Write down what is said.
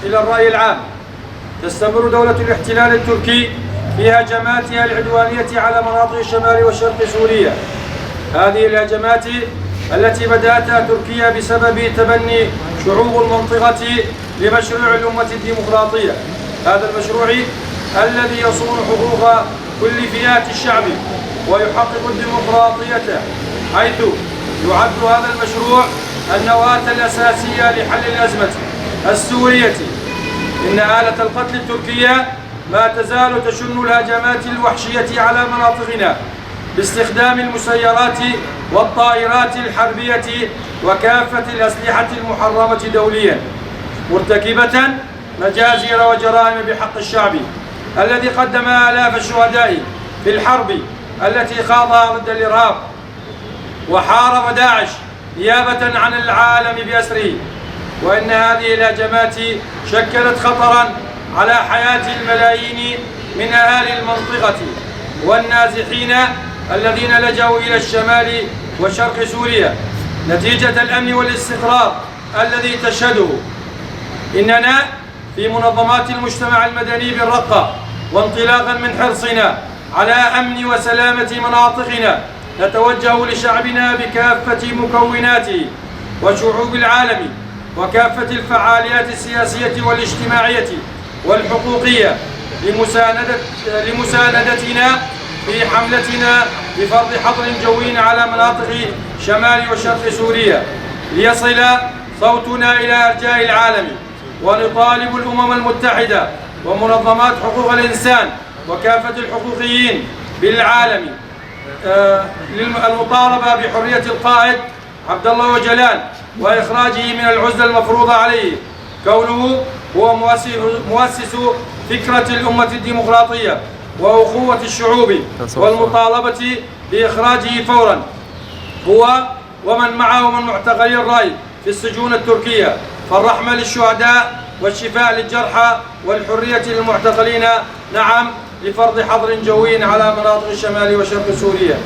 إلى الرأي العام. تستمر دولة الاحتلال التركي في هجماتها العدوانية على مناطق شمال وشرق سوريا. هذه الهجمات التي بدأتها تركيا بسبب تبني شعوب المنطقة لمشروع الأمة الديمقراطية، هذا المشروع الذي يصون حقوق كل فئات الشعب ويحقق الديمقراطية، حيث يعد هذا المشروع النواة الأساسية لحل الأزمة السورية. إن آلة القتل التركية ما تزال تشن الهجمات الوحشية على مناطقنا باستخدام المسيرات والطائرات الحربية وكافة الأسلحة المحرمة دوليا، مرتكبة مجازر وجرائم بحق الشعب الذي قدم آلاف الشهداء في الحرب التي خاضها ضد الإرهاب وحارب داعش نيابة عن العالم بأسره. وإن هذه الهجمات شكلت خطرا على حياة الملايين من أهالي المنطقة والنازحين الذين لجأوا إلى الشمال وشرق سوريا نتيجة الأمن والاستقرار الذي تشهده. إننا في منظمات المجتمع المدني بالرقة وانطلاقا من حرصنا على أمن وسلامة مناطقنا نتوجه لشعبنا بكافة مكوناته وشعوب العالم وكافة الفعاليات السياسية والاجتماعية والحقوقية لمساندتنا في حملتنا بفرض حظر جوي على مناطق شمال وشرق سوريا، ليصل صوتنا إلى أرجاء العالم. ونطالب الأمم المتحدة ومنظمات حقوق الإنسان وكافة الحقوقيين بالعالم المطالبة بحرية القائد عبد الله أوجلان وإخراجه من العزلة المفروضة عليه، كونه هو مؤسس فكرة الأمة الديمقراطية وأخوة الشعوب، والمطالبة بإخراجه فورا هو ومن معه من معتقلي الرأي في السجون التركية. فالرحمة للشهداء والشفاء للجرحى والحرية للمعتقلين، نعم لفرض حظر جوي على مناطق شمال وشرق سوريا.